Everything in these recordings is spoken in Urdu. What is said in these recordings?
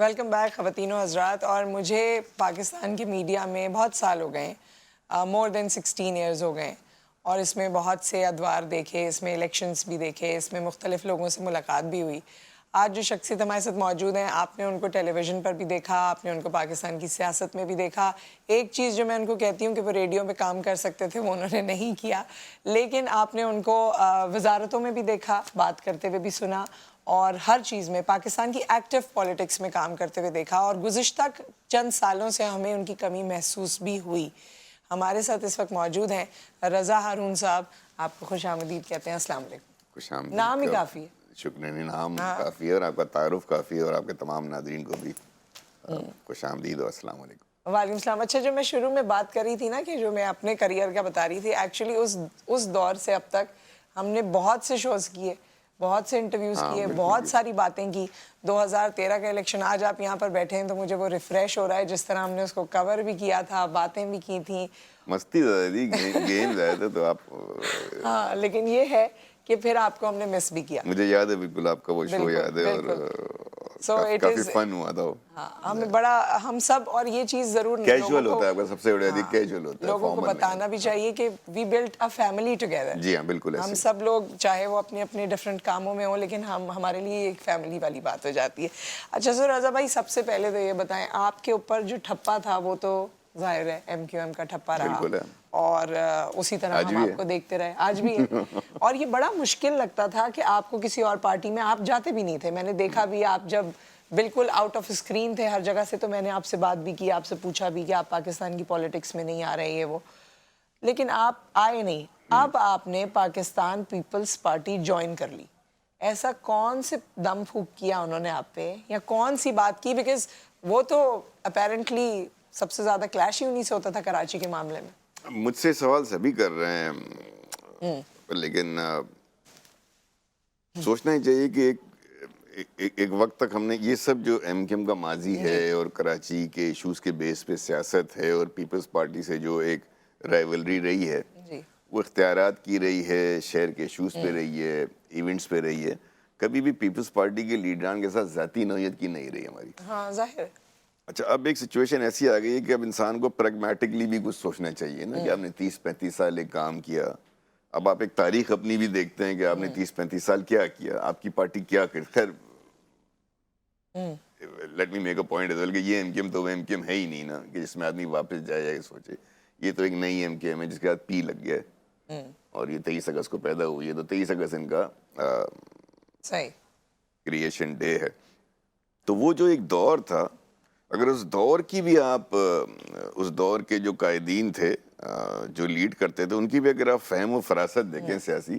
ویلکم بیک خواتین و حضرات. اور مجھے پاکستان کی میڈیا میں بہت سال ہو گئے ہیں, مور دین 16 ایئرز ہو گئے ہیں, اور اس میں بہت سے ادوار دیکھے, اس میں الیکشنز بھی دیکھے, اس میں مختلف لوگوں سے ملاقات بھی ہوئی. آج جو شخصیت ہمارے ساتھ موجود ہیں, آپ نے ان کو ٹیلی ویژن پر بھی دیکھا, آپ نے ان کو پاکستان کی سیاست میں بھی دیکھا. ایک چیز جو میں ان کو کہتی ہوں کہ وہ ریڈیو پہ کام کر سکتے تھے, وہ انہوں نے نہیں کیا, لیکن آپ نے ان کو وزارتوں میں بھی دیکھا, بات کرتے ہوئے بھی سنا, اور ہر چیز میں پاکستان کی ایکٹیو پالیٹکس میں کام کرتے ہوئے دیکھا, اور گزشتہ چند سالوں سے ہمیں ان کی کمی محسوس بھی ہوئی. ہمارے ساتھ اس وقت موجود ہیں رضا ہارون صاحب. آپ کو خوش آمدید کہتے ہیں. السلام علیکم. خوش آمدید. نام ہی کافی ہے. شکریہ. نام کافی ہے, اور آپ کا تعارف کافی ہے, اور آپ کے تمام ناظرین کو بھی خوش آمدید اور السلام علیکم. وعلیکم السلام. اچھا, جو میں شروع میں بات کر رہی تھی نا, کہ جو میں اپنے کریئر کا بتا رہی تھی, ایکچولی اس دور سے اب تک ہم نے بہت سے شوز کیے, بہت سے انٹرویوز کیے, بہت ساری باتیں کی. 2013 کا الیکشن, آج آپ یہاں پر بیٹھے ہیں تو مجھے وہ ریفریش ہو رہا ہے, جس طرح ہم نے اس کو کور بھی کیا تھا, باتیں بھی کی تھیں. مستی زیادہ تھی, گیم زیادہ تھا, تو آپ ہاں, لیکن یہ ہے کہ پھر آپ کو ہم نے مس بھی کیا. مجھے یاد ہے بالکل, آپ کا وہ شو یاد ہے, اور کافی فن ہوا تھا وہ. ہمیں بڑا, ہم سب, اور یہ چیز ضرور کیجول ہوتا ہے آپ کا, سب سے بڑی بات کیجول ہوتا ہے, لوگوں کو بتانا بھی چاہیے کہ وی بلٹ اے فیملی ٹوگیدر. جی ہاں, بالکل ہم ایسے سب لوگ, چاہے وہ اپنے اپنے ڈفرینٹ کاموں میں ہوں, لیکن ہمارے لیے ایک فیملی والی بات ہو جاتی ہے. اچھا سر رضا بھائی, سب سے پہلے تو یہ بتائیں, آپ کے اوپر جو ٹھپا تھا وہ تو ظاہر ہے ایم کیو ایم کا ٹھپا رہا, اور اسی طرح ہم آپ کو دیکھتے رہے, آج بھی ہے. اور یہ بڑا مشکل لگتا تھا کہ آپ کو کسی اور پارٹی میں آپ جاتے بھی نہیں تھے. میں نے دیکھا بھی, آپ جب بالکل آؤٹ آف اسکرین تھے ہر جگہ سے, تو میں نے آپ سے بات بھی کی, آپ سے پوچھا بھی کہ آپ پاکستان کی پالیٹکس میں نہیں آ رہے یہ وہ, لیکن آپ آئے نہیں. اب آپ نے پاکستان پیپلز پارٹی جوائن کر لی. ایسا کون سے دم پھونک کیا انہوں نے آپ پہ, یا کون سی بات کی؟ بیکاز وہ تو اپیرنٹلی سب سے زیادہ کلیش ہی انہیں سے ہوتا تھا کراچی کے معاملے میں. مجھ سے سوال سبھی کر رہے ہیں, لیکن سوچنا ہی چاہیے کہ ایک وقت تک ہم نے یہ سب جو ایم کیو ایم کا ماضی ہے, اور کراچی کے ایشوز کے بیس پہ سیاست ہے, اور پیپلز پارٹی سے جو ایک رائیولری رہی ہے, وہ اختیارات کی رہی ہے, شہر کے ایشوز پہ رہی ہے, ایونٹس پہ رہی ہے, کبھی بھی پیپلز پارٹی کے لیڈران کے ساتھ ذاتی نوعیت کی نہیں رہی ہماری. ہاں ظاہر ہے. اچھا, اب ایک سچویشن ایسی آ گئی ہے کہ اب انسان کو پریگمیٹکلی بھی کچھ سوچنا چاہیے نا, کہ آپ نے 30-35 سال ایک کام کیا. اب آپ ایک تاریخ اپنی بھی دیکھتے ہیں کہ آپ نے 30-35 سال کیا کیا, آپ کی پارٹی کیا کر. خیر, let me make a point as well کہ یہ ایم کیو ایم تو وہ ایم کیو ایم ہے ہی نہیں نا, کہ جس میں آدمی واپس جائے یا سوچے. یہ تو ایک نئی ایم کیو ایم ہے جس کے بعد پی لگ گیا ہے, اور یہ 23 اگست کو پیدا ہوئی ہے, تو 23 اگست ان کا کریشن ڈے ہے. تو وہ جو ایک دور تھا, اگر اس دور کی بھی آپ, اس دور کے جو قائدین تھے جو لیڈ کرتے تھے, ان کی بھی اگر آپ فہم و فراست دیکھیں سیاسی,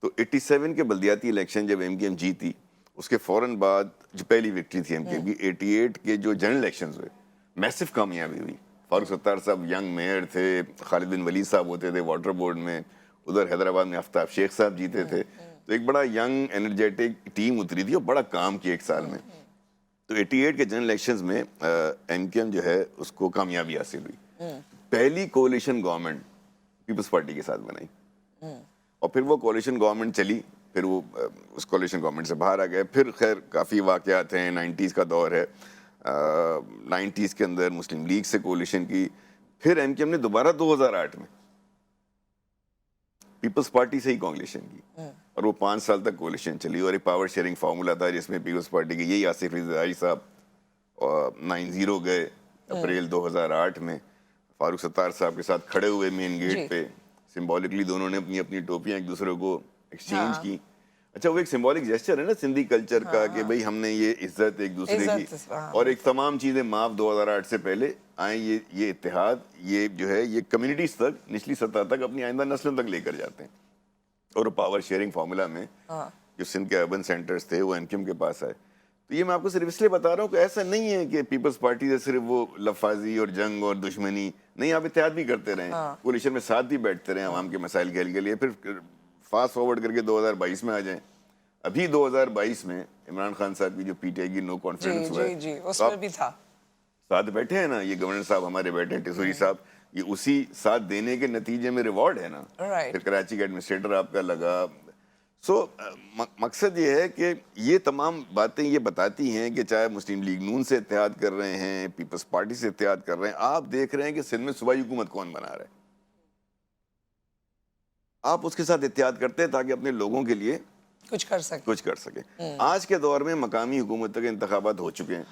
تو 87 کے بلدیاتی الیکشن جب ایم کیو ایم جیتی, اس کے فوراً بعد جو پہلی وکٹری تھی ایم کیو ایم کی, 88 کے جو جنرل الیکشنز ہوئے, میسو کامیابی ہوئی. فاروق ستار صاحب ینگ میئر تھے, خالد بن ولید صاحب ہوتے تھے واٹر بورڈ میں, ادھر حیدرآباد میں آفتاب شیخ صاحب جیتے تھے. تو ایک بڑا ینگ انرجیٹک ٹیم اتری تھی, اور بڑا کام کیا ایک سال میں. تو 88 کے جنرل الیکشنز میں ایم کیو ایم جو ہے اس کو کامیابی حاصل ہوئی. پہلی کولیشن گورنمنٹ پیپلز پارٹی کے ساتھ بنائی, اور پھر وہ کولیشن گورنمنٹ چلی, پھر وہ اس کولیشن گورنمنٹ سے باہر آ گئے. پھر خیر کافی واقعات ہیں, 90s کا دور ہے, 90s کے اندر مسلم لیگ سے کولیشن کی. پھر ایم کیو ایم نے دوبارہ 2008 میں پیپلز پارٹی سے ہی کولیشن کی, اور وہ 5 سال تک کولیشن چلی. اور ایک پاور شیئرنگ فارمولا تھا جس میں پیپلز پارٹی کے یہی آصف علی زرداری صاحب 9-0 گئے اپریل 2008 میں, فاروق ستار صاحب کے ساتھ کھڑے ہوئے مین گیٹ پہ, سمبولکلی دونوں نے اپنی اپنی ٹوپیاں ایک دوسرے کو ایکسچینج کی. اچھا, وہ ایک سمبولک جیسچر ہے نا سندھی کلچر کا, کہ بھئی ہم نے یہ عزت ایک دوسرے کی, اور ایک تمام چیزیں معاف 2008 سے پہلے آئیں. یہ اتحاد, یہ جو ہے, یہ کمیونٹیز تک, نچلی سطح تک, اپنی آئندہ نسلوں تک لے کر جاتے ہیں. اور پاور شیئرنگ فارمولا میں جو سندھ کے اربن سینٹرز تھے وہ ایم کیو ایم کے پاس آئے. تو یہ میں آپ کو صرف اس لیے بتا رہا ہوں کہ ایسا نہیں ہے کہ پیپلز پارٹی سے صرف وہ لفاظی اور جنگ اور دشمنی نہیں, آپ اتحاد بھی کرتے رہیں, کولیشن میں ساتھ بھی بیٹھتے رہیں عوام کے مسائل کے حل کے لیے. پھر فاسٹ فارورڈ کر کے 2022 میں آ جائیں. ابھی 2022 میں عمران خان صاحب کی جو پی ٹی آئی کی نو کانفیڈنس ہوا ہے, اس میں بھی تھا, ساتھ بیٹھے ہیں نا, یہ گورنر صاحب ہمارے بیٹھے ہیں, ٹیسوری صاحب, یہ اسی ساتھ دینے کے نتیجے میں ریوارڈ ہے نا. پھر کراچی کا ایڈمنسٹریٹر آپ کا لگا. سو مقصد یہ ہے کہ یہ تمام باتیں یہ بتاتی ہیں کہ چاہے مسلم لیگ نون سے اتحاد کر رہے ہیں، پیپلز پارٹی سے اتحاد کر رہے ہیں، آپ دیکھ رہے ہیں کہ سندھ میں صوبائی حکومت کون بنا رہا ہے. آپ اس کے ساتھ اتحاد کرتے ہیں تاکہ اپنے لوگوں کے لیے کچھ کر سکیں. آج کے دور میں مقامی حکومت کے انتخابات ہو چکے ہیں.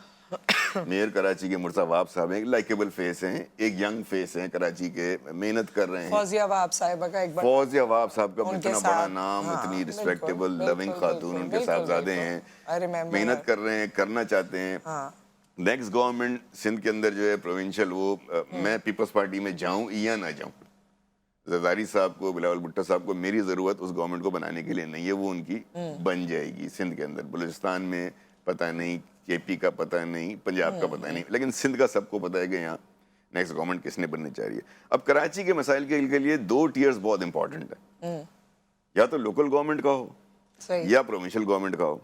میئر کراچی کے مرزا وہاب صاحب ہیں، لائکیبل فیس ہیں، ایک ینگ فیس ہیں کراچی کے، محنت کر رے ہیں. فوزیہ وہاب صاحبہ کا ایک فوزیہ وہاب صاحب کا اتنا بڑا نام، اتنی ریسپیکٹیبل لونگ خاتون، ان کے صاحبزادے ہیں، محنت کر رہے ہیں، کرنا چاہتے ہیں. نیکسٹ گورنمنٹ سندھ کے اندر جو ہے پروونشل، وہ میں پیپلز پارٹی میں جاؤں یا نہ جاؤں، زرداری صاحب کو، بلاول بھٹو صاحب کو میری ضرورت اس گورنمنٹ کو بنانے کے لیے نہیں ہے، وہ ان کی بن جائے گی. سندھ کے اندر بلوچستان میں پتہ نہیں، کے پی کا پتہ نہیں، پنجاب کا پتہ نہیں، لیکن سندھ کا سب کو پتہ ہے کہ یہاں نیکسٹ گورنمنٹ کس نے بننی چاہ رہی ہے. اب کراچی کے مسائل کے لیے 2 ٹیئرز بہت امپورٹنٹ ہے، یا تو لوکل گورنمنٹ کا ہو یا پروونشل گورنمنٹ کا ہو.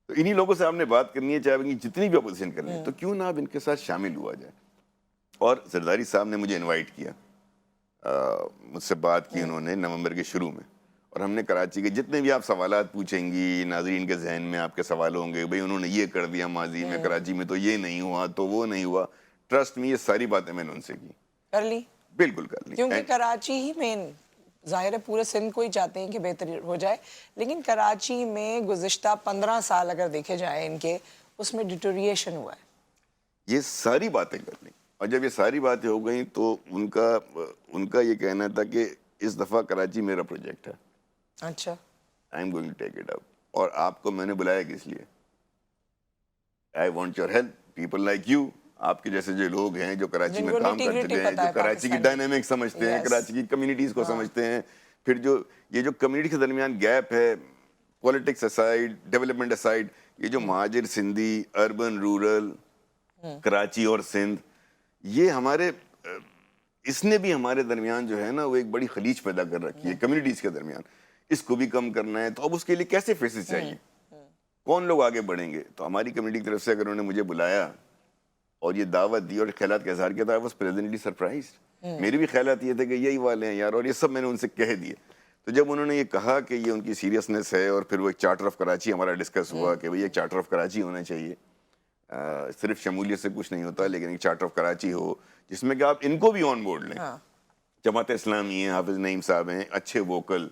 تو انہی لوگوں سے آپ نے بات کرنی ہے، چاہے ان کی جتنی بھی اپوزیشن کرنی ہے، تو کیوں نہ آپ ان کے ساتھ شامل ہوا جائے. اور زرداری صاحب نے مجھے انوائٹ کیا، مجھ سے بات کی انہوں نے نومبر کے شروع میں، اور ہم نے کراچی کے جتنے بھی آپ سوالات پوچھیں گی، ناظرین کے ذہن میں آپ کے سوال ہوں گے، بھئی انہوں نے یہ کر دیا ماضی میں، کراچی میں تو یہ نہیں ہوا، تو وہ نہیں ہوا. ٹرسٹ میں یہ ساری باتیں میں نے ان سے کی، کر لی، بالکل کر لی. کیونکہ کراچی ہی مین، ظاہر ہے پورے سندھ کو ہی چاہتے ہیں کہ بہتر ہو جائے، لیکن کراچی میں گزشتہ 15 سال اگر دیکھے جائیں ان کے، اس میں ڈیٹوریشن ہوا ہے. یہ ساری باتیں کر لیں، اور جب یہ ساری باتیں ہو گئیں تو ان کا یہ کہنا تھا کہ اس دفعہ کراچی میرا پروجیکٹ ہے. اچھا، I am going to take it up. اور آپ کو میں نے بلایا کس لیے؟ I want your help, people like you, آپ کے جیسے جو لوگ ہیں جو کراچی میں کام کر چکے ہیں، جو کراچی کی ڈائنامک سمجھتے ہیں، کراچی کی کمیونٹیز کو سمجھتے ہیں. پھر یہ جو کمیونٹی کے درمیان گیپ ہے، پولیٹکس اسائڈ، ڈیولپمنٹ اسائڈ، یہ جو مہاجر سندھی، اربن رورل، کراچی اور سندھ، یہ اس نے بھی ہمارے درمیان جو ہے نا وہ ایک بڑی خلیج پیدا کر رکھی ہے کمیونٹیز کے درمیان. اس کو بھی کم کرنا ہے، تو اب اس کے لیے کیسے فیسز چاہیے، کون لوگ آگے بڑھیں گے. تو ہماری کمیونٹی کی طرف سے اگر انہوں نے مجھے بلایا اور یہ دعوت دی اور خیالات کا اظہار کیا تھا، I was pleasantly surprised. میرے بھی خیالات یہ تھے کہ یہی والے ہیں یار، اور یہ سب میں نے ان سے کہہ دیے. تو جب انہوں نے یہ کہا کہ یہ ان کی سیریسنس ہے، اور پھر وہ ایک چارٹر آف کراچی ہمارا ڈسکس ہوا کہ بھئی ایک چارٹر آف کراچی ہونا چاہیے، صرف شمولیت سے کچھ نہیں ہوتا، لیکن ایک چارٹر آف کراچی ہو جس میں کہ آپ ان کو بھی آن بورڈ لیں. جماعت اسلامی ہے، حافظ نعیم صاحب ہیں، اچھے ووکل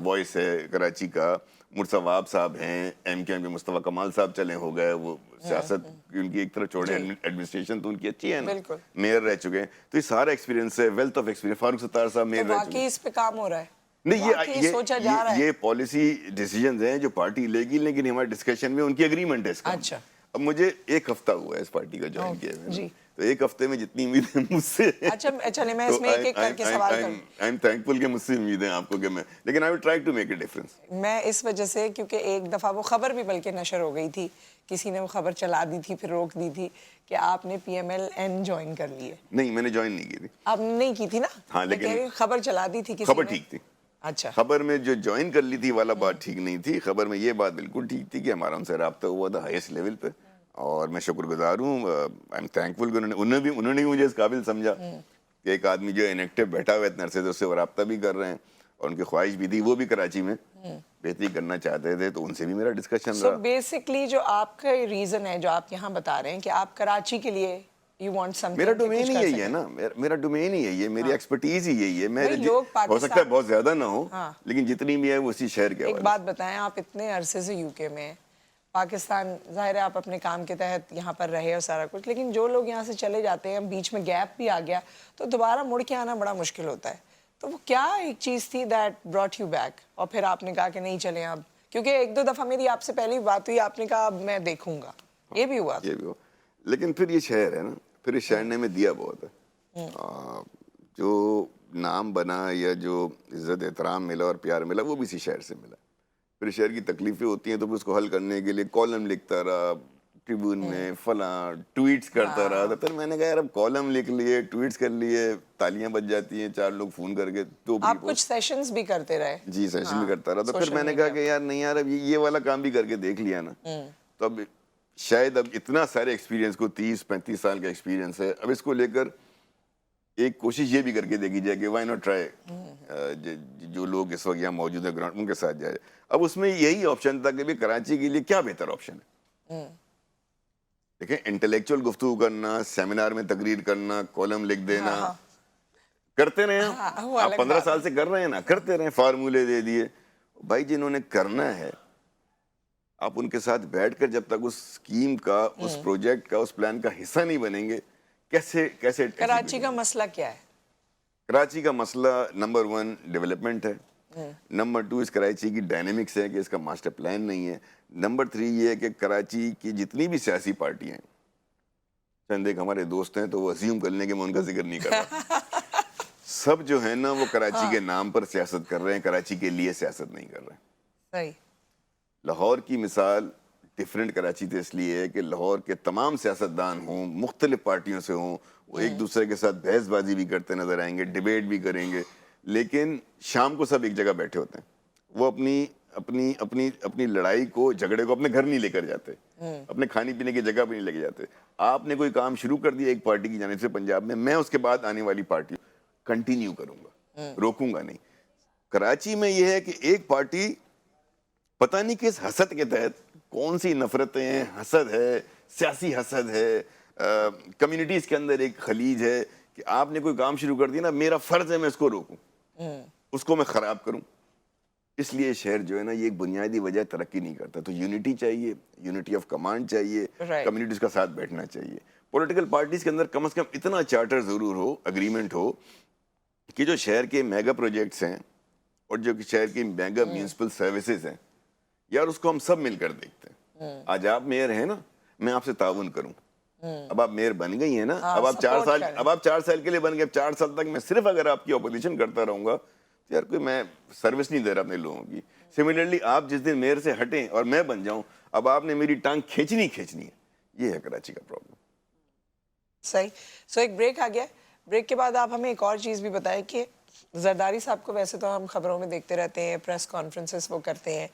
وائس ہے کراچی کا، مرزا وہاب صاحب ہیں، ایم کیو ایم کے مصطفیٰ کمال صاحب چلے ہو گئے، وہ سیاست ان کی ایک طرح چھوڑے، ایڈمنسٹریشن تو ان کی اچھی ہے نا، میئر رہ چکے ہیں. تو یہ سارا ایکسپیرینس ہے، wealth of experience. Farooq Sattar صاحب میئر رہ چکے ہیں. واقعی اس پہ کام ہو رہا ہے؟ نہیں، یہ پالیسی ڈیسیجنز ہیں جو پارٹی لے گی، لیکن ہمارے ڈسکشن میں ان کی اگریمنٹ ہے اس کا. اچھا، اب مجھے 1 ہفتہ ہوا ہے اس پارٹی کا جوائن کیا ہے، تو 1 ہفتے میں جتنی امیدیں مجھ سے، اچھا چلے میں اس میں ایک ایک کر کے سوال کروں. آئی ایم تھینکفل کہ مجھ سے امید ہے آپ کو کہ میں، لیکن I will try to make a difference. میں اس وجہ سے، کیونکہ ایک دفعہ وہ خبر بھی بلکہ نشر ہو گئی تھی، کسی نے وہ خبر چلا دی تھی پھر روک دی تھی کہ آپ نے P M L N join کر لی ہے. نہیں، میں نے جوائن نہیں کی تھی. آپ نہیں کی تھی نا؟ ہاں، لیکن خبر چلا دی تھی کسی نے. خبر ٹھیک تھی. اچھا، خبر میں جو جوائن کر لی تھی والا بات ٹھیک نہیں تھی. خبر میں یہ بات بالکل ٹھیک تھی کہ ہمارا ان سے رابطہ ہوا تھا ہائیسٹ لیول پہ، اور میں شکر گزار ہوں، آئی ایم تھینکفل کہ انہوں نے مجھے اس قابل سمجھا کہ ایک آدمی جو انیکٹیو بیٹھا ہوا ہے اتنے عرصے سے، اس سے وہ رابطہ بھی کر رہے ہیں، اور ان کی خواہش بھی تھی، وہ بھی کراچی میں بہتری کرنا چاہتے تھے، تو ان سے بھی میرا ڈسکشن رہا. سو بیسکلی جو آپ کا ریزن ہے جو آپ یہاں بتا رہے ہیں کہ آپ کراچی کے لیے یو وانٹ سم تھنگ، میرا ڈومین ہی یہی ہے نا، میرا ڈومین ہی یہی ہے، میری ایکسپرٹیز ہی یہی ہے. میں ہو سکتا ہے بہت زیادہ نہ ہو، لیکن جتنی بھی ہے وہ اسی شہر کے. ایک بات بتائیں، آپ اتنے عرصے سے یو کے میں، پاکستان ظاہر ہے آپ اپنے کام کے تحت یہاں پر رہے اور سارا کچھ، لیکن جو لوگ یہاں سے چلے جاتے ہیں، بیچ میں گیپ بھی آ گیا تو دوبارہ مڑ کے آنا بڑا مشکل ہوتا ہے. تو وہ کیا ایک چیز تھی دیٹ براٹ یو بیک، اور پھر آپ نے کہا کہ نہیں چلیں اب؟ کیونکہ 1-2 دفعہ میری آپ سے پہلی بات ہوئی، آپ نے کہا اب میں دیکھوں گا، یہ بھی ہوا. لیکن پھر یہ شہر ہے نا، پھر اس شہر نے ہمیں دیا بہت ہے. جو نام بنا یا جو عزت احترام ملا اور پیار ملا، وہ بھی اسی شہر سے ملا. پھر شہر کی تکلیفیں ہوتی ہیں تو پھر اس کو حل کرنے کے لیے کالم لکھتا رہا ٹریبون میں، فلاں ٹویٹس کرتا رہا. تو پھر میں نے کہا یار اب کالم لکھ لیے، ٹویٹس کر لیے، تالیاں بج جاتی ہیں، 4 لوگ فون کر کے. تو آپ کچھ سیشنز بھی کرتے رہے؟ جی، سیشن بھی کرتا رہا. تو پھر میں نے کہا کہ یار نہیں یار، اب یہ والا کام بھی کر کے دیکھ لیا نا، تو اب شاید اب اتنا سارے ایکسپیرینس کو 30-35 سال کا ایکسپیرینس ہے، اب اس کو لے کر ایک کوشش یہ بھی کر کے دیکھی جائے کہ وائی ناٹ ٹرائی جو لوگ اس وقت یہاں موجود ہیں گراؤنڈ ان کے ساتھ جائے. اب اس میں یہی آپشن تھا کہ بھی کراچی کے لیے کیا بہتر آپشن ہے. دیکھیں انٹلیکچوئل گفتگو کرنا, سیمینار میں تقریر کرنا, کالم لکھ دینا, کرتے رہے ہیں. آپ 15 سال سے کر رہے ہیں نا, کرتے رہے, فارمولے دے دیے. بھائی جنہوں نے کرنا ہے آپ ان کے ساتھ بیٹھ کر جب تک اس اسکیم کا, اس پروجیکٹ کا, اس پلان کا حصہ نہیں بنیں گے کیسے. کراچی کا مسئلہ کیا ہے؟ کراچی کا مسئلہ نمبر 1 ڈیولپمنٹ ہے. نمبر 2 اس کراچی کی ڈائنامکس ہے کہ اس کا ماسٹر پلان نہیں ہے. نمبر 3 یہ ہے کہ کراچی کی جتنی بھی سیاسی پارٹیاں ہیں, چند ایک ہمارے دوست ہیں تو وہ اسیوم کر لیں کہ میں ان کا ذکر نہیں کر رہا, سب جو ہے نا وہ کراچی کے نام پر سیاست کر رہے ہیں, کراچی کے لیے سیاست نہیں کر رہے ہیں. صحیح. لاہور کی مثال ڈفرینٹ کراچی تو اس لیے ہے کہ لاہور کے تمام سیاستدان ہوں, مختلف پارٹیوں سے ہوں, وہ ایک دوسرے کے ساتھ بحث بازی بھی کرتے نظر آئیں گے, ڈیبیٹ بھی کریں گے, لیکن شام کو سب ایک جگہ بیٹھے ہوتے ہیں. وہ اپنی اپنی اپنی اپنی لڑائی کو, جھگڑے کو اپنے گھر نہیں لے کر جاتے, اپنے کھانے پینے کی جگہ بھی نہیں لے کے جاتے. آپ نے کوئی کام شروع کر دیا ایک پارٹی کی جانب سے پنجاب میں اس کے بعد آنے والی پارٹی کنٹینیو کروں گا, روکوں گا نہیں. کراچی میں یہ ہے کہ ایک پارٹی پتہ نہیں کس حسد کے تحت, کون سی نفرتیں ہیں, حسد ہے, سیاسی حسد ہے, کمیونٹیز کے اندر ایک خلیج ہے کہ آپ نے کوئی کام شروع کر دیا نا, میرا فرض ہے میں اس کو روکوں, اس کو میں خراب کروں. اس لیے شہر جو ہے نا یہ ایک بنیادی وجہ ترقی نہیں کرتا. تو یونٹی چاہیے, یونٹی آف کمانڈ چاہیے, کمیونٹیز کا ساتھ بیٹھنا چاہیے. پولیٹیکل پارٹیز کے اندر کم از کم اتنا چارٹر ضرور ہو, اگریمنٹ ہو کہ جو شہر کے میگا پروجیکٹس ہیں اور جو شہر کی میگا میونسپل سروسز ہیں, یار اس کو ہم سب مل کر دیکھتے ہیں. آج آپ میئر ہیں نا, میں آپ سے تعاون کروں. اب آپ میئر بن گئی ہیں نا, اب آپ 4 سال کے لیے بن گئے, اب 4 سال تک میں صرف اگر آپ کی اپوزیشن کرتا رہوں گا تو یار کوئی میں سروس نہیں دے رہا اپنے لوگوں کی. سملرلی آپ جس دن میئر سے ہٹیں اور میں بن جاؤں, اب آپ نے میری ٹانگ کھینچنی ہے. یہ ہے کراچی کا پرابلم. صحیح. سو ایک بریک آ گیا, بریک کے بعد آپ ہمیں ایک اور چیز بھی بتائیں کہ زرداری صاحب کو ویسے تو ہم خبروں میں دیکھتے رہتے ہیں, پریس کانفرنسز وہ کرتے ہیں,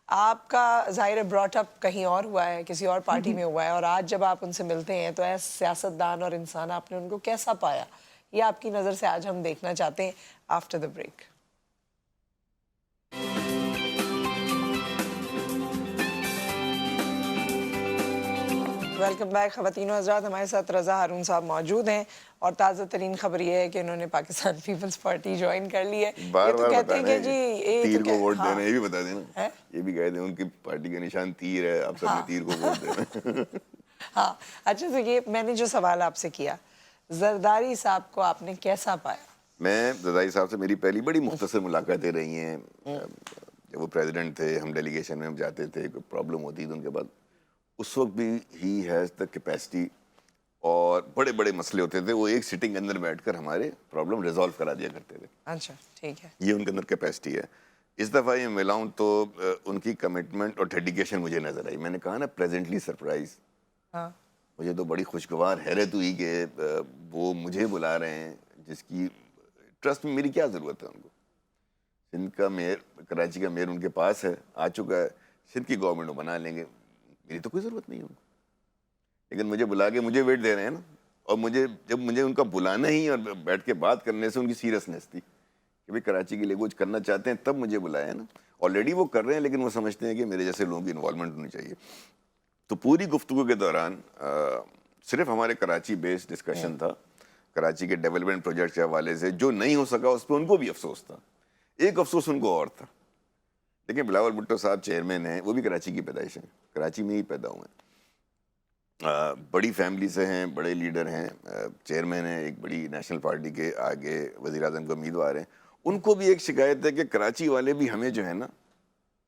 آپ کا ظاہر براٹ اپ کہیں اور ہوا ہے, کسی اور پارٹی میں ہوا ہے, اور آج جب آپ ان سے ملتے ہیں تو ایز سیاستدان اور انسان آپ نے ان کو کیسا پایا, یہ آپ کی نظر سے آج ہم دیکھنا چاہتے ہیں after the break. Welcome back خواتین و حضرات. ہمارے ساتھ رضا ہارون صاحب موجود ہیں اور تازہ ترین خبر یہ ہے کہ انہوں نے پاکستان پیپلز پارٹی جوائن کر لی ہے. بار یہ تو کہتے ہیں کہ جی تیر کو ووٹ دینا, یہ بھی بتا دینا, یہ بھی کہہ دیں ان کی پارٹی کا نشان تیر ہے, آپ سب نے تیر کو ووٹ دینا. ہاں اچھا, تو یہ میں نے جو سوال آپ سے کیا, زرداری صاحب کو آپ نے کیسا پایا؟ میں زرداری صاحب سے میری پہلی بڑی مختصر ملاقاتیں رہی ہیں. جب وہ پریزیڈنٹ تھے, ہم ڈیلیگیشن میں ہم جاتے تھے, کوئی پرابلم ہوتی تھی ان کے بعد, اس وقت بھی ہی ہیز دا کیپیسٹی, اور بڑے بڑے مسئلے ہوتے تھے وہ ایک سٹنگ کے اندر بیٹھ کر ہمارے پرابلم ریزالو کرا دیا کرتے تھے. اچھا ٹھیک ہے, یہ ان کے اندر کیپیسٹی ہے. اس دفعہ یہ ملا ہوں تو ان کی کمٹمنٹ اور ڈیڈیکیشن مجھے نظر آئی. میں نے کہا نا پلیزنٹلی سرپرائز, مجھے تو بڑی خوشگوار حیرت ہوئی کہ وہ مجھے بلا رہے ہیں جس کی ٹرسٹ میں میری کیا ضرورت ہے ان کو. سندھ کا میئر, کراچی کا میئر ان کے پاس ہے, آ چکا ہے, سندھ کی گورنمنٹ بنا لیں گے, میری تو کوئی ضرورت نہیں ہے ان کو. لیکن مجھے بلا کے مجھے ویٹ دے رہے ہیں نا, اور جب مجھے ان کا بلانا ہی اور بیٹھ کے بات کرنے سے ان کی سیریسنیس تھی کہ بھائی کراچی کے لیے کچھ کرنا چاہتے ہیں تب مجھے بلایا نا. آلریڈی وہ کر رہے ہیں لیکن وہ سمجھتے ہیں کہ میرے جیسے لوگوں کی انوالومنٹ ہونی چاہیے. تو پوری گفتگو کے دوران صرف ہمارے کراچی بیس ڈسکشن تھا, کراچی کے ڈیولپمنٹ پروجیکٹ کے حوالے سے. جو نہیں ہو سکا اس پہ ان کو بھی افسوس تھا. ایک افسوس ان کو اور تھا, لیکن بلاول بھٹو صاحب چیئرمین ہیں, وہ بھی کراچی کی پیدائش ہیں, کراچی میں ہی پیدا ہوئے ہیں, بڑی فیملی سے ہیں, بڑے لیڈر ہیں, چیئرمین ہیں ایک بڑی نیشنل پارٹی کے, آگے وزیر اعظم کے امیدوار ہیں. ان کو بھی ایک شکایت ہے کہ کراچی والے بھی ہمیں جو ہے نا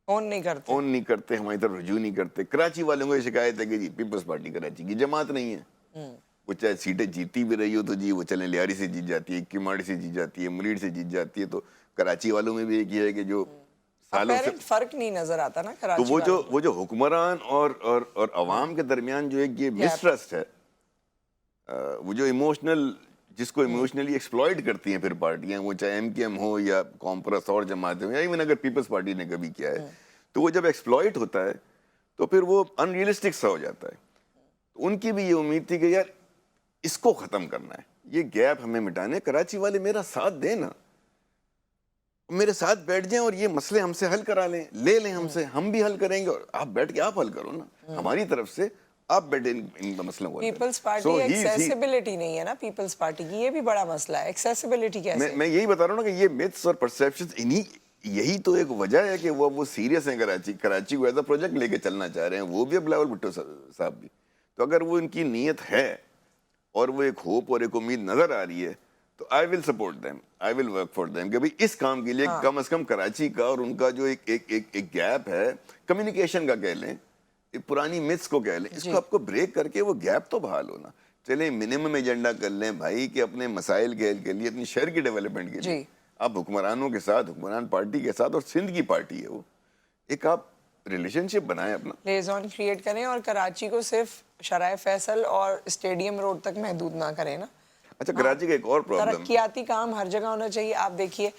اون نہیں کرتے, ہماری طرف رجوع نہیں کرتے. کراچی والوں کو یہ شکایت ہے کہ جی پیپلز پارٹی کراچی کی جماعت نہیں ہے. وہ چاہے سیٹیں جیتی بھی رہی ہو تو جی وہ چلیں لیاری سے جیت جاتی ہے, کماڑی سے جیت جاتی ہے, ملیڑ سے جیت جاتی ہے. تو کراچی والوں میں بھی ایک یہ ہے کہ جو سالوں سے فرق نہیں نظر آتا نا تو کراچی وہ جو حکمران اور عوام کے درمیان جو ایک یہ مسٹرسٹ ہے, وہ جو ایموشنل, جس کو ایموشنلی ایکسپلائٹ کرتی ہیں پھر پارٹیاں, وہ چاہے ایم کے ایم ہو یا کامپرس اور جماعتیں ہوں, یا ایون اگر پیپلز پارٹی نے کبھی کیا ہے, تو وہ جب ایکسپلائٹ ہوتا ہے تو پھر وہ ان ریئلسٹک سا ہو جاتا ہے. ان کی بھی یہ امید تھی کہ یار اس کو ختم کرنا ہے, یہ گیپ ہمیں مٹانے, کراچی والے میرا ساتھ دیں نا. میرے ساتھ بیٹھ جائیں اور یہ مسئلے ہم سے حل کرا لیں, لے لیں ہم سے, ہم بھی حل کریں گے, اور آپ بیٹھ کے آپ حل کرو نا ہماری طرف سے, آپ بیٹھے ان مسئلوں کو. پیپلز پارٹی ایکسیسیبلٹی نہیں ہے نا پیپلز پارٹی کی, یہ بھی بڑا مسئلہ ہے, ایکسیسیبلٹی کیسے. میں یہی بتا رہا ہوں نا کہ یہ میتھس اور پرسیپشن یہی تو ایک وجہ ہے کہ وہ سیریس ہیں. کراچی کو ایز اے پروجیکٹ لے کے چلنا چاہ رہے ہیں, وہ بھی اب بلاول بھٹو صاحب بھی. تو اگر وہ ان کی نیت ہے اور وہ ایک ہوپ اور ایک امید نظر آ رہی ہے, تو I will support them, I will work for them کہ بھائی اس کام کے لیے کم از کم کراچی کا اور ان کا جو ایک گیپ ہے کمیونیکیشن کا کہہ لیں, پرانی متس کو کہہ لیں, اس کو آپ کو بریک کر کے وہ گیپ تو بحال ہونا. چلیں منیمم ایجنڈا کر لیں بھائی کہ اپنے مسائل کے حل کے لیے, اپنی شہر کی ڈیولپمنٹ کے لیے آپ حکمرانوں کے ساتھ, حکمران پارٹی کے ساتھ, اور سندھ کی پارٹی ہے وہ, ایک آپ ریلیشن شپ بنائیں اپنا, لیزون کریٹ کریں, اور کراچی کو صرف شرائع فیصل اور اسٹیڈیم روڈ تک محدود نہ کریں نا. اچھا کراچی کا ایک اور پرابلم, ترقیاتی کام ہر جگہ ہونا چاہیے. آپ دیکھیے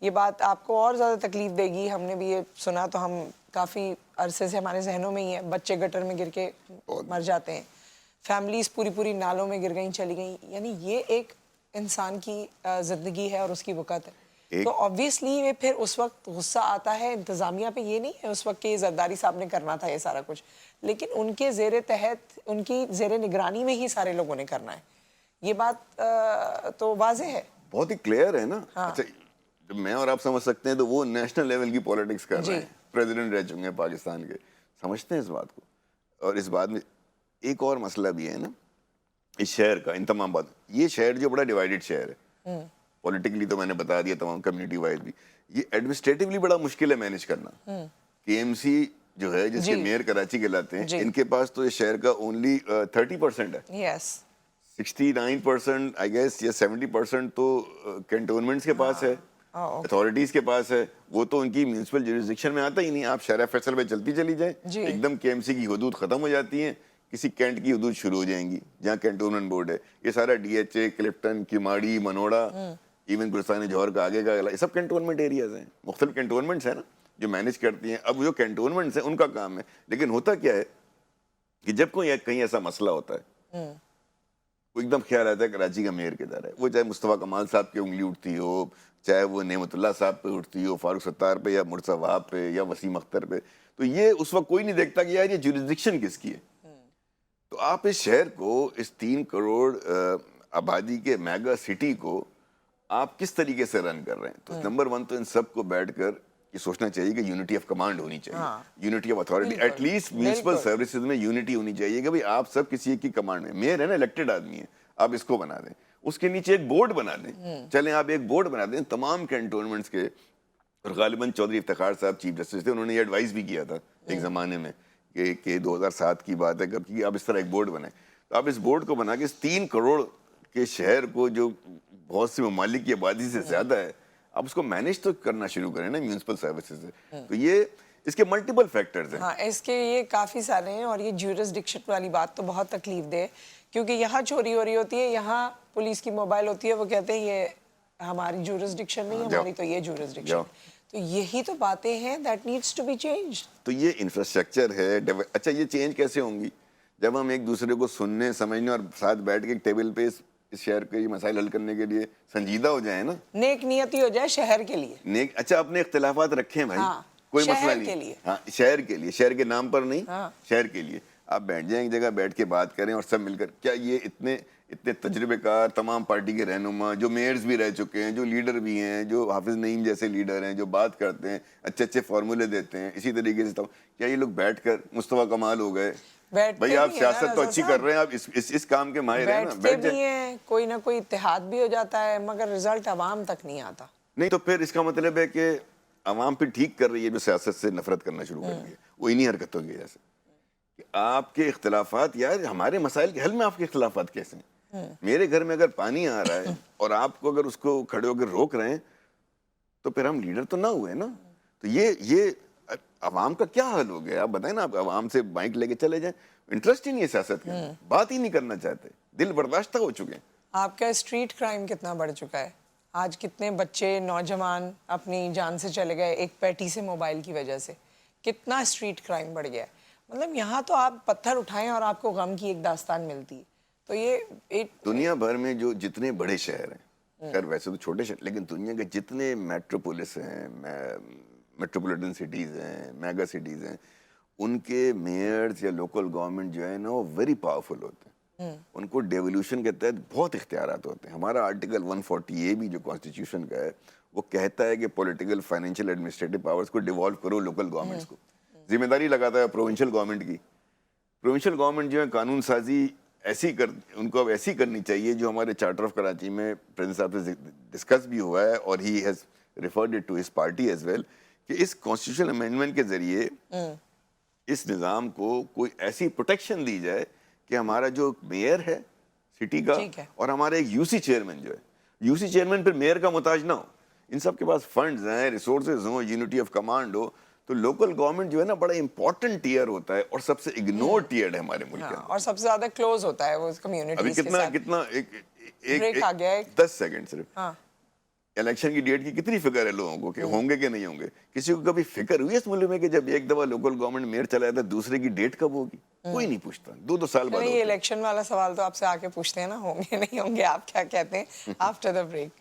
یہ بات آپ کو اور زیادہ تکلیف دے گی, ہم نے بھی یہ سنا تو ہم کافی عرصے سے ہمارے ذہنوں میں ہی ہے, بچے گٹر میں گر کے مر جاتے ہیں, فیملیز پوری نالوں میں گر گئیں چلی گئیں. یعنی یہ ایک انسان کی زندگی ہے اور اس کی وقت ہے. تو آبویسلی یہ پھر اس وقت غصہ آتا ہے انتظامیہ پہ, یہ نہیں ہے اس وقت کہ زرداری صاحب نے کرنا تھا یہ سارا کچھ, لیکن ان کے زیر تحت, ان کی زیر نگرانی میں ہی سارے لوگوں نے کرنا ہے. یہ بات تو واضح ہے, بہت ہی کلیئر ہے نا. اچھا جب میں اور آپ سمجھ سکتے ہیں تو وہ نیشنل لیول کی پولیٹکس کر رہے ہیں, پریزیڈنٹ رہ چکے ہیں پاکستان کے, سمجھتے ہیں اس بات کو. اور اس بات میں ایک اور مسئلہ بھی ہے نا, اس شہر کا, ان تمام بات, یہ شہر جو بڑا ڈیوائیڈڈ شہر ہے پولیٹیکلی, تو میں نے بتا دیا تمام کمیونٹی وائز بھی, یہ ایڈمنسٹریٹولی بڑا مشکل ہے مینیج کرنا. کے ایم سی جو ہے جس کے میئر کراچی کے لاتے ہیں, ان کے پاس تو اس شہر کا اونلی 30% ہے. 69% آئی گیس یا 70% تو کینٹونمنٹس کے پاس ہے, اتھارٹیز کے پاس ہے, وہ تو ان کی میونسپل جوریسڈکشن میں آتا ہی نہیں. آپ شرح فیصل پہ چلتی چلی جائیں, ایک دم کے ایم سی کی حدود ختم ہو جاتی ہیں, کسی کینٹ کی حدود شروع ہو جائیں گی جہاں کینٹونمنٹ بورڈ ہے. یہ سارا D H A, Clifton, Kemari, Manora, even Gulistan Jauhar کا آگے کا, یہ سب کینٹونمنٹ ایریاز ہیں, مختلف کینٹونمنٹس ہیں نا جو مینیج کرتی ہیں. اب جو کینٹونمنٹس ہیں ان کا کام ہے, لیکن ہوتا کیا ہے کہ جب کوئی کہیں ایسا مسئلہ ہوتا ہے, وہ ایک دم خیال آتا ہے کراچی کا میئر کدھر ہے, وہ چاہے مصطفیٰ کمال صاحب کی انگلی اٹھتی ہو, چاہے وہ نعمت اللہ صاحب پہ اٹھتی ہو, فاروق ستار پہ, یا مرزا وہاب پہ, یا وسیم اختر پہ, تو یہ اس وقت کوئی نہیں دیکھتا کہ یار یہ جوریسڈکشن کس کی ہے. تو آپ اس شہر کو, اس 3 کروڑ آبادی کے میگا سٹی کو آپ کس طریقے سے رن کر رہے ہیں. تو نمبر 1 تو ان سب کو بیٹھ کر یہ سوچنا چاہیے کہ یونٹی آف کمانڈ ہونی چاہیے, unity of authority, at least municipal services میں یونٹی ہونی چاہیے کہ بھائی آپ سب کسی ایک کی کمانڈ میں, میئر ہے نا, الیکٹڈ آدمی ہے, آپ اس کو بنا دیں, اس کے نیچے ایک بورڈ بنا دیں. چلیں آپ ایک بورڈ بنا دیں تمام کینٹونمنٹس کے, اور غالباً چودھری افتخار صاحب چیف جسٹس تھے, انہوں نے یہ ایڈوائز بھی کیا تھا ایک زمانے میں کہ 2007 کی بات ہے کب کی, آپ اس طرح ایک بورڈ بنائیں. تو آپ اس بورڈ کو بنا کے اس 3 کروڑ کے شہر کو, جو بہت سی ممالک کی آبادی سے زیادہ ہے, آپ اس کو مینیج تو کرنا شروع کریں نا میونسپل سروسز سے. تو یہ اس کے ملٹیپل فیکٹرز ہیں. ہاں, اس کے یہ کافی سارے ہیں, اور یہ جیورسڈکشن والی بات تو بہت تکلیف دہ, کیونکہ یہاں چوری ہو رہی ہوتی ہے, یہاں پولیس کی موبائل ہوتی ہے, وہ کہتے ہیں یہ ہماری جیورسڈکشن نہیں, ہماری تو یہ جیورسڈکشن. تو یہی تو باتیں ہیں that needs to be change. تو یہ انفراسٹرکچر ہے. اچھا یہ چینج کیسے ہوں گی؟ جب ہم ایک دوسرے کو سننے, سمجھنے, اور ساتھ بیٹھ کے ایک ٹیبل پہ اس شہر کے مسائل حل کرنے کے لیے سنجیدہ ہو جائیں نا, نیک نیتی ہو جائے شہر کے لیے. اچھا اپنے اختلافات رکھیں بھائی, کوئی مسئلہ نہیں, ہاں شہر کے لیے, شہر کے نام پر نہیں, شہر کے لیے آپ بیٹھ جائیں ایک جگہ, بیٹھ کے بات کریں, اور سب مل کر. کیا یہ اتنے تجربے کار تمام پارٹی کے رہنما, جو میئرز بھی رہ چکے ہیں, جو لیڈر بھی ہیں, جو حافظ نعیم جیسے لیڈر ہیں, جو بات کرتے ہیں, اچھے فارمولے دیتے ہیں, اسی طریقے سے کیا یہ لوگ بیٹھ کر, مصطفیٰ کمال ہو گئے بھائی, آپ سیاست تو اچھی کر رہے ہیں, آپ اس کام کے ماہر ہیں نا, بیٹھ جائیں, کوئی نہ کوئی اتحاد بھی ہو جاتا ہے, مگر رزلٹ عوام تک نہیں آتا. نہیں تو پھر اس کا مطلب ہے کہ عوام پھر ٹھیک کر رہی ہے جو سیاست سے نفرت کرنا شروع کر دیا, وہ انہی حرکتوں کی وجہ سے. کہ آپ کے اختلافات, یار ہمارے مسائل کے حل میں آپ کے اختلافات کیسے ہیں؟ میرے گھر میں اگر پانی آ رہا ہے اور آپ کو اگر اس کو کھڑے ہو کر روک رہے ہیں, تو پھر ہم لیڈر تو نہ ہوئے نا. تو یہ عوام کا کیا حل ہو گیا؟ آپ بتائیں نا, آپ عوام سے بائک لے کے چلے جائیں, انٹرسٹ ہی نہیں ہے سیاست کے, بات ہی نہیں کرنا چاہتے, دل برداشتہ ہو چکے ہیں. آپ کا اسٹریٹ کرائم کتنا بڑھ چکا ہے آج, کتنے بچے نوجوان اپنی جان سے چلے گئے ایک پیٹی سے, موبائل کی وجہ سے, کتنا اسٹریٹ کرائم بڑھ گیا ہے. مطلب یہاں تو آپ پتھر اٹھائیں اور آپ کو غم کی ایک داستان ملتی ہے. تو یہ دنیا بھر میں جو جتنے بڑے شہر ہیں خیر ویسے تو چھوٹے شہر، لیکن دنیا کے جتنے میٹروپولس ہیں، میٹروپولیٹن سٹیز ہیں، میگا سٹیز ہیں، ان کے میئرز یا لوکل گورنمنٹ جو ہے نا وہ ویری پاورفل ہوتے ہیں. ان کو ڈیولیوشن کے تحت بہت اختیارات ہوتے ہیں. ہمارا آرٹیکل 140A بھی جو کانسٹیٹیوشن کا ہے وہ کہتا ہے کہ پولیٹیکل، فائنینشیل، ایڈمنسٹریٹو پاورز کو ڈیوالو کرو لوکل گورنمنٹس کو. ذمہ داری لگاتا ہے پروونشل گورنمنٹ کی. پروونشل گورنمنٹ جو ہے قانون سازی ان کو اب ایسی کرنی چاہیے جو ہمارے چارٹر آف کراچی میں پریزیڈنٹ صاحب سے ڈسکس بھی ہوا ہے، اور he has referred it to his party as well, کہ اس کانسٹیٹیوشنل امینڈمنٹ کے ذریعے اس نظام کو کوئی ایسی پروٹیکشن دی جائے کہ ہمارا جو میئر ہے سٹی کا اور ہمارا ایک یو سی چیئرمین جو ہے، یو سی چیئرمین پھر میئر کا محتاج نہ ہو، ان سب کے پاس فنڈز ہیں، ریسورسز ہوں، یونٹی آف کمانڈ ہو. تو لوکل گورنمنٹ جو ہے نا بڑا امپورٹنٹ ٹیئر ہوتا ہے اور سب سے اگنور ٹیئر ہے ہمارے ملک کے، اور سب سے زیادہ کلوز ہوتا ہے وہ کمیونٹیز کے ساتھ. ابھی کتنا بریک آ گیا ہے 10 سیکنڈ صرف. الیکشن کی ڈیٹ کی کتنی فکر ہے لوگوں کو کہ ہوں گے کہ نہیں ہوں گے؟ کسی کو کبھی فکر ہوئی اس ملک میں کہ جب ایک دفعہ لوکل گورنمنٹ میئر چلا جاتا ہے دوسرے کی ڈیٹ کب ہوگی؟ کوئی نہیں پوچھتا. 2 سال بعد. یہ الیکشن والا سوال تو آپ سے آ کے پوچھتے ہیں نا، ہوں گے نہیں ہوں گے، آپ کیا کہتے ہیں after the break.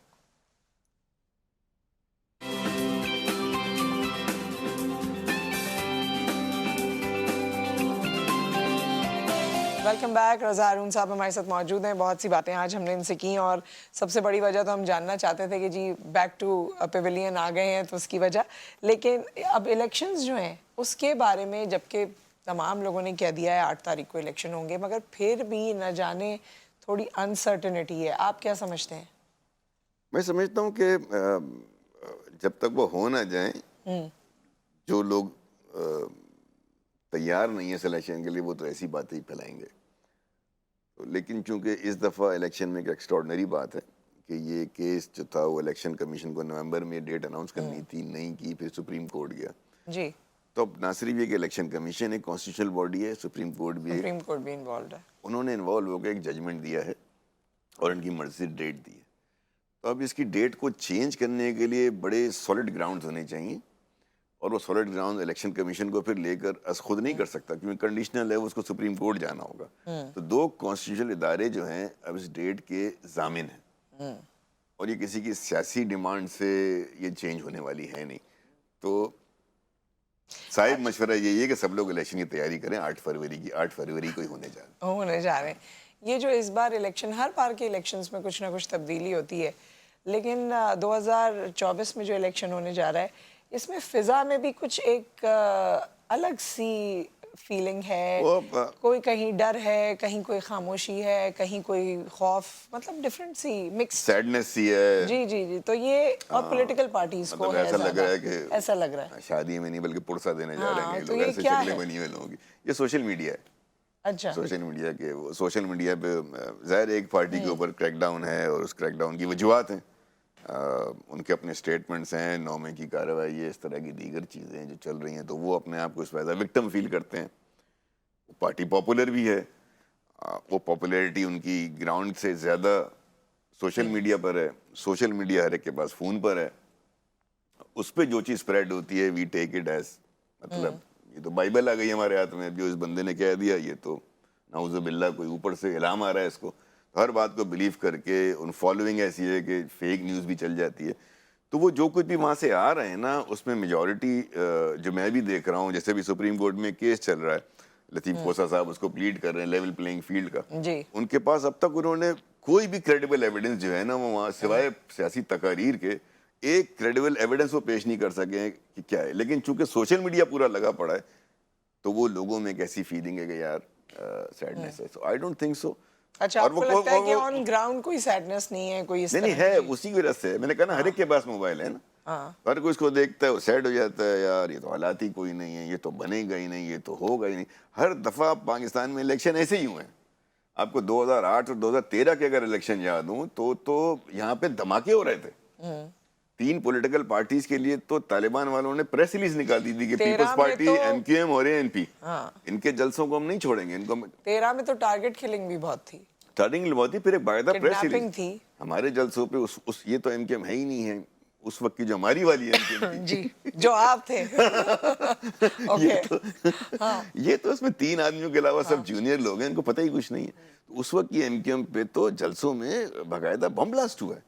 Welcome back. Raza Haroon صاحب ہمارے ساتھ موجود ہیں. بہت سی باتیں آج ہم نے ان سے کی، اور سب سے بڑی وجہ تو ہم جاننا چاہتے تھے کہ جی بیک ٹو پیویلین آ گئے ہیں تو اس کی وجہ. لیکن اب الیکشنز جو ہیں اس کے بارے میں، جبکہ تمام لوگوں نے کہہ دیا ہے 8 تاریخ کو الیکشن ہوں گے، مگر پھر بھی نہ جانے تھوڑی انسرٹنٹی ہے. آپ کیا سمجھتے ہیں؟ میں سمجھتا ہوں کہ جب تک وہ ہو نہ جائیں، جو لوگ تیار نہیں ہے سلیکشن کے لیے وہ تو ایسی باتیں ہی پھیلائیں گے. لیکن چونکہ اس دفعہ الیکشن میں ایک ایکسٹراڈنری بات ہے کہ یہ کیس جو تھا وہ الیکشن کمیشن کو نومبر میں ڈیٹ اناؤنس کرنی تھی، نہیں کی، پھر سپریم کورٹ گیا. جی. تو اب نہ صرف یہ کہ الیکشن کمیشن ایک کانسٹیٹیوشنل باڈی ہے، سپریم کورٹ بھی انوالوڈ ہے. انہوں نے انوالو ہو کے ایک ججمنٹ دیا ہے اور ان کی مرضی سے ڈیٹ دی ہے. تو اب اس کی ڈیٹ کو چینج کرنے کے لیے بڑے سالڈ گراؤنڈز ہونے چاہیے، اور وہ سالڈ گراؤنڈ الیکشن کمیشن کو پھر لے کر از خود نہیں کر سکتا، کیونکہ کنڈیشنل ہے، اس کو سپریم کورٹ جانا ہوگا. تو 2 کانسٹیٹیوشنل ادارے جو ہیں اب اس ڈیٹ کے ضامن ہیں، اور یہ کسی کی سیاسی ڈیمانڈ سے یہ چینج ہونے والی ہے نہیں. تو صاحب مشورہ یہی ہے کہ سب لوگ الیکشن کی تیاری کریں. 8 فروری کو ہی ہونے جا رہے ہیں. یہ جو اس بار الیکشن، ہر بار کے الیکشنز میں کچھ نہ کچھ تبدیلی ہوتی ہے، لیکن 2024 میں جو الیکشن ہونے جا رہا ہے اس میں فضا میں بھی کچھ ایک الگ سی فیلنگ ہے. کوئی کہیں ڈر ہے، کہیں کوئی خاموشی ہے، کہیں کوئی خوف، مطلب ڈفرینٹ سی مکس سیڈنس سی ہے. جی. تو یہ اور پولیٹیکل پارٹیز کو ایسا لگ رہا ہے کہ ایسا لگ رہا ہے شادی میں نہیں بلکہ پرسہ دینے جا رہے ہیں تو لوگ، یہ ایسے کیا شکلیں ہے؟ بنی ہوئی لوگوں کی. یہ سوشل میڈیا ہے. اچھا. سوشل میڈیا پہ ظاہر ایک پارٹی کے اوپر کریک ڈاؤن ہے، اور اس کریک ڈاؤن کی وجوہات ہیں، ان کے اپنے سٹیٹمنٹس ہیں، 9 کی کارروائی ہے، اس طرح کی دیگر چیزیں جو چل رہی ہیں. تو وہ اپنے آپ کو اس وجہ وکٹم فیل کرتے ہیں. پارٹی پاپولر بھی ہے، وہ پاپولیرٹی ان کی گراؤنڈ سے زیادہ سوشل میڈیا پر ہے. سوشل میڈیا ہر ایک کے پاس فون پر ہے، اس پہ جو چیز اسپریڈ ہوتی ہے وی ٹیک اٹ ایز، مطلب یہ تو بائبل آ گئی ہمارے ہاتھ میں، جو اس بندے نے کہہ دیا یہ تو نعوذ باللہ کوئی اوپر سے الہام آ رہا ہے اس کو. ہر بات کو بلیو کر کے ان فالوئنگ ایسی ہے کہ فیک نیوز بھی چل جاتی ہے. تو وہ جو کچھ بھی وہاں سے آ رہے ہیں نا، اس میں میجورٹی جو میں بھی دیکھ رہا ہوں، جیسے بھی سپریم کورٹ میں کیس چل رہا ہے، لطیف کوسا صاحب اس کو پلیڈ کر رہے ہیں لیول پلینگ فیلڈ کا. ان کے پاس اب تک انہوں نے کوئی بھی کریڈیبل ایویڈنس جو ہے نا، وہ وہاں سوائے سیاسی تقاریر کے ایک کریڈیبل ایویڈنس وہ پیش نہیں کر سکے کہ کیا ہے. لیکن چونکہ سوشل میڈیا پورا لگا پڑا ہے تو وہ لوگوں میں ایک ایسی فیلنگ ہے کہ یار سیڈنس ہے. سو آئی ڈونٹ تھنک سو. اچھا، آپ کو لگتا ہے کہ آن گراؤنڈ کوئی سیڈنس نہیں ہے، کوئی اس طرح؟ نہیں ہے، اسی کی وجہ سے میں نے کہا نا ہر ایک کے پاس موبائل ہے نا، ہر کوئی اس کو دیکھتا ہے، وہ سیڈ ہو جاتا ہے، یار یہ تو حالات ہی کوئی نہیں ہے، یہ تو بنے گا ہی نہیں، یہ تو ہوگا ہی نہیں. ہر دفعہ پاکستان میں الیکشن ایسے ہی ہوئے ہیں. آپ کو 2008 اور 2013 کے اگر الیکشن یاد ہوں تو یہاں پہ دھماکے ہو رہے تھے. 3 پولیٹیکل پارٹیز کے لیے تو طالبان والوں نے پریس ریلیز نکال دی تھی کہ Peoples Party, M Q M اور ANP، ان کے جلسوں کو ہم نہیں چھوڑیں گے. ان کو 13 میں تو ٹارگٹ کلنگ بھی بہت تھی، اسٹارٹنگ بہت ہی، پھر ایک باقاعدہ پریس ریلیز تھی ہمارے جلسوں پہ. یہ تو ایم کیو ایم ہے ہی نہیں ہے اس وقت کی جو ہماری والی ہے جی، جو آپ تھے. یہ تو اس میں 3 آدمیوں کے علاوہ سب جونیئر لوگ ہیں، ان کو پتہ ہی کچھ نہیں ہے. اس وقت کی ایم کیو ایم پہ تو جلسوں میں باقاعدہ بم بلاسٹ ہوا ہے.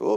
So